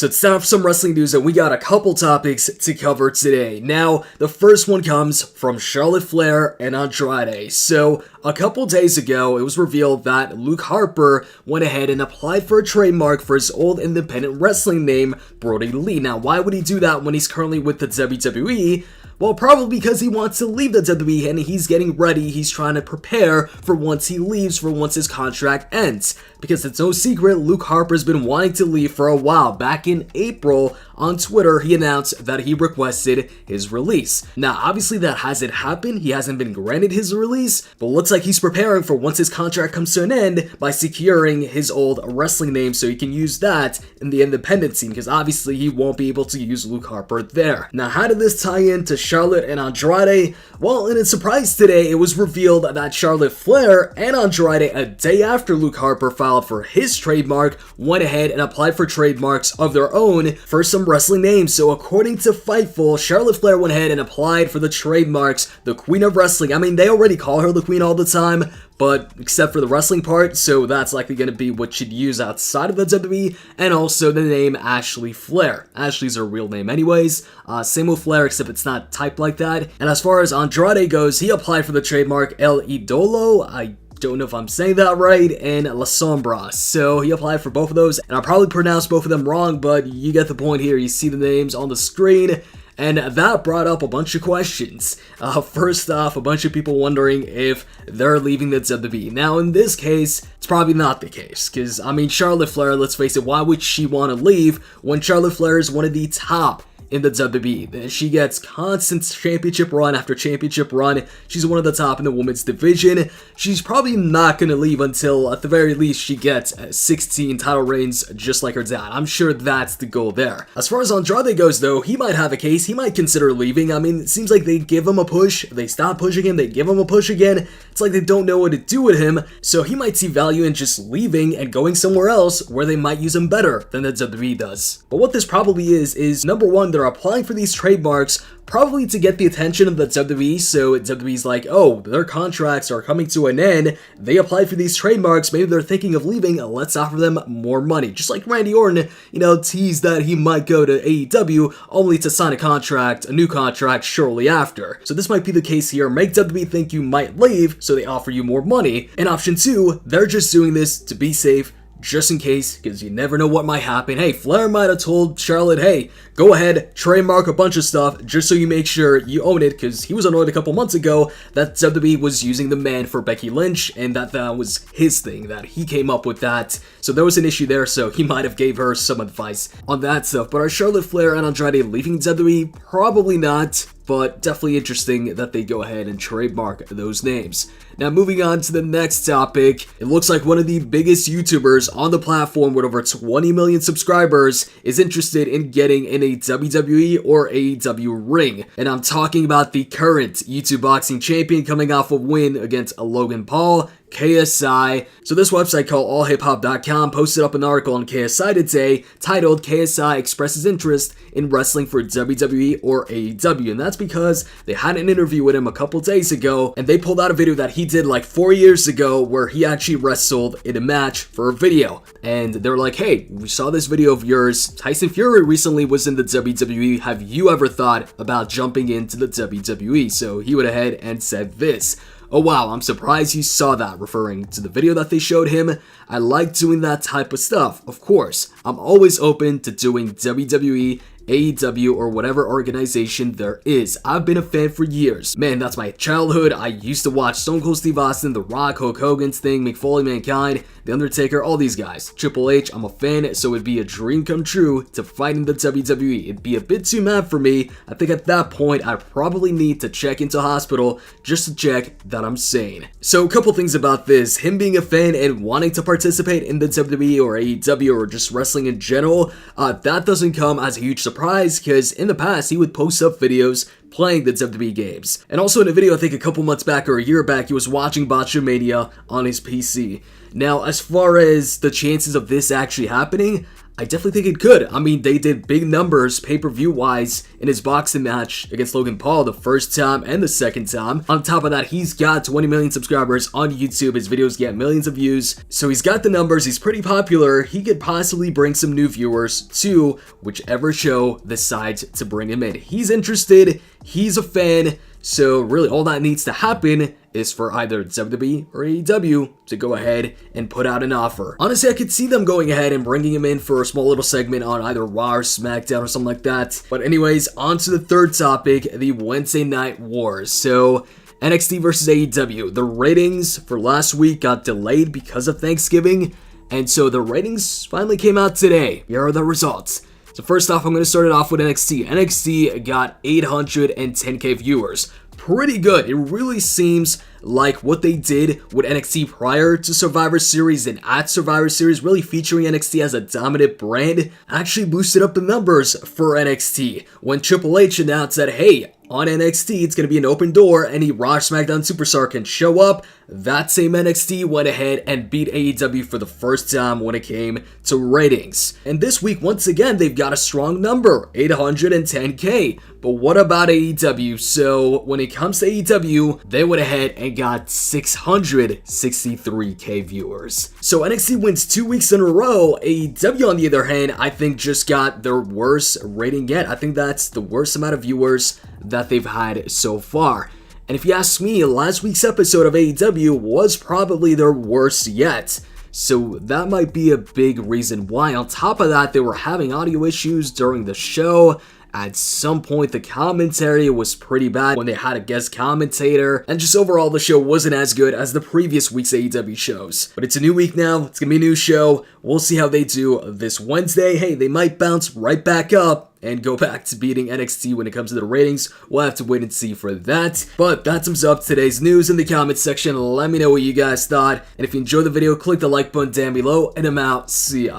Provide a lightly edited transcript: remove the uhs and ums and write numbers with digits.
So it's time for some wrestling news, and we got a couple topics to cover today. Now, the first one comes from Charlotte Flair and Andrade. So, a couple days ago, it was revealed that Luke Harper went ahead and applied for a trademark for his old independent wrestling name, Brody Lee. Now, why would he do that when he's currently with the WWE? Well, probably because he wants to leave the WWE and he's getting ready, he's trying to prepare for once he leaves, for once his contract ends. Because it's no secret, Luke Harper's been wanting to leave for a while. Back in April, on Twitter, he announced that he requested his release. Now, obviously that hasn't happened, he hasn't been granted his release, but looks like he's preparing for once his contract comes to an end by securing his old wrestling name so he can use that in the independent scene, because obviously he won't be able to use Luke Harper there. Now, how did this tie into Charlotte and Andrade? Well, in a surprise today, it was revealed that Charlotte Flair and Andrade, a day after Luke Harper filed for his trademark, went ahead and applied for trademarks of their own for some wrestling names. So according to Fightful, Charlotte Flair went ahead and applied for the trademarks, the Queen of Wrestling. I mean, they already call her the Queen all the time, but except for the wrestling part, so that's likely going to be what she'd use outside of the WWE, and also the name Ashley Flair. Ashley's her real name anyways, same with Flair, except it's not typed like that. And as far as Andrade goes, he applied for the trademark El Idolo, I don't know if I'm saying that right, and La Sombra. So he applied for both of those, and I probably pronounced both of them wrong, but you get the point here. You see the names on the screen. And that brought up a bunch of questions. First off, a bunch of people wondering if they're leaving the WWE. Now, in this case, it's probably not the case. Because, I mean, Charlotte Flair, let's face it, why would she want to leave when Charlotte Flair is one of the top in the WWE? She gets constant championship run after championship run. She's one of the top in the women's division. She's probably not going to leave until, at the very least, she gets 16 title reigns just like her dad. I'm sure that's the goal there. As far as Andrade goes, though, he might have a case. He might consider leaving. I mean, it seems like they give him a push, they stop pushing him, they give him a push again. It's like they don't know what to do with him, so he might see value in just leaving and going somewhere else where they might use him better than the WWE does. But what this probably is number one, they're applying for these trademarks probably to get the attention of the WWE, so WWE's like, oh, their contracts are coming to an end, they applied for these trademarks, maybe they're thinking of leaving, let's offer them more money. Just like Randy Orton, teased that he might go to AEW, only to sign a new contract shortly after. So this might be the case here, make WWE think you might leave, so they offer you more money. And option two, they're just doing this to be safe, just in case, because you never know what might happen. Hey, Flair might have told Charlotte, hey, go ahead, trademark a bunch of stuff, just so you make sure you own it, because he was annoyed a couple months ago that WWE was using the man for Becky Lynch, and that was his thing, that he came up with that. So there was an issue there, so he might have gave her some advice on that stuff. But are Charlotte Flair and Andrade leaving WWE? Probably not, but definitely interesting that they go ahead and trademark those names. Now, moving on to the next topic, it looks like one of the biggest YouTubers on the platform with over 20 million subscribers is interested in getting in a WWE or AEW ring. And I'm talking about the current YouTube boxing champion coming off a win against Logan Paul, KSI. So this website called allhiphop.com posted up an article on KSI today titled KSI expresses interest in wrestling for WWE or AEW, and that's because they had an interview with him a couple days ago, and they pulled out a video that he did like 4 years ago where he actually wrestled in a match for a video. And they were like, hey, we saw this video of yours. Tyson Fury recently was in the WWE. Have you ever thought about jumping into the WWE? So he went ahead and said this. Oh wow, I'm surprised you saw that, referring to the video that they showed him. I like doing that type of stuff, of course. I'm always open to doing WWE, AEW, or whatever organization there is. I've been a fan for years. Man, that's my childhood. I used to watch Stone Cold Steve Austin, The Rock, Hulk Hogan's thing, Mick Foley, Mankind, The Undertaker, all these guys. Triple H, I'm a fan, so it'd be a dream come true to fight in the WWE. It'd be a bit too mad for me. I think at that point, I'd probably need to check into hospital just to check that I'm sane. So a couple things about this. Him being a fan and wanting to participate in the WWE or AEW or just wrestling in general, that doesn't come as a huge surprise, because in the past he would post up videos playing the WWE games. And also in a video I think a couple months back or a year back, he was watching Botchamania on his PC. Now, as far as the chances of this actually happening, I definitely think it could. I mean, they did big numbers pay-per-view wise in his boxing match against Logan Paul the first time and the second time. On top of that, he's got 20 million subscribers on YouTube. His videos get millions of views. So he's got the numbers. He's pretty popular. He could possibly bring some new viewers to whichever show decides to bring him in. He's interested. He's a fan. So really all that needs to happen is for either WWE or AEW to go ahead and put out an offer. Honestly, I could see them going ahead and bringing him in for a small little segment on either Raw or SmackDown or something like that. But anyways, on to the third topic, the Wednesday Night Wars. So NXT versus AEW. The ratings for last week got delayed because of Thanksgiving, and so the ratings finally came out today. Here are the results. So first off, I'm going to start it off with NXT. NXT got 810k viewers. Pretty good. It really seems like what they did with NXT prior to Survivor Series and at Survivor Series, really featuring NXT as a dominant brand, actually boosted up the numbers for NXT. When Triple H announced that, hey, on NXT, it's going to be an open door, any Raw SmackDown superstar can show up, that same NXT went ahead and beat AEW for the first time when it came to ratings. And this week, once again, they've got a strong number, 810k. But what about AEW? So when it comes to AEW, they went ahead and got 663k viewers. So NXT wins 2 weeks in a row. AEW, on the other hand, I think just got their worst rating yet. I think that's the worst amount of viewers that they've had so far. And if you ask me, last week's episode of AEW was probably their worst yet. So that might be a big reason why. On top of that, they were having audio issues during the show. At some point, the commentary was pretty bad when they had a guest commentator, and just overall, the show wasn't as good as the previous week's AEW shows. But it's a new week now, it's gonna be a new show, we'll see how they do this Wednesday. Hey, they might bounce right back up and go back to beating NXT when it comes to the ratings. We'll have to wait and see for that. But that sums up today's news in the comments section. Let me know what you guys thought, and if you enjoyed the video, click the like button down below, and I'm out. See ya.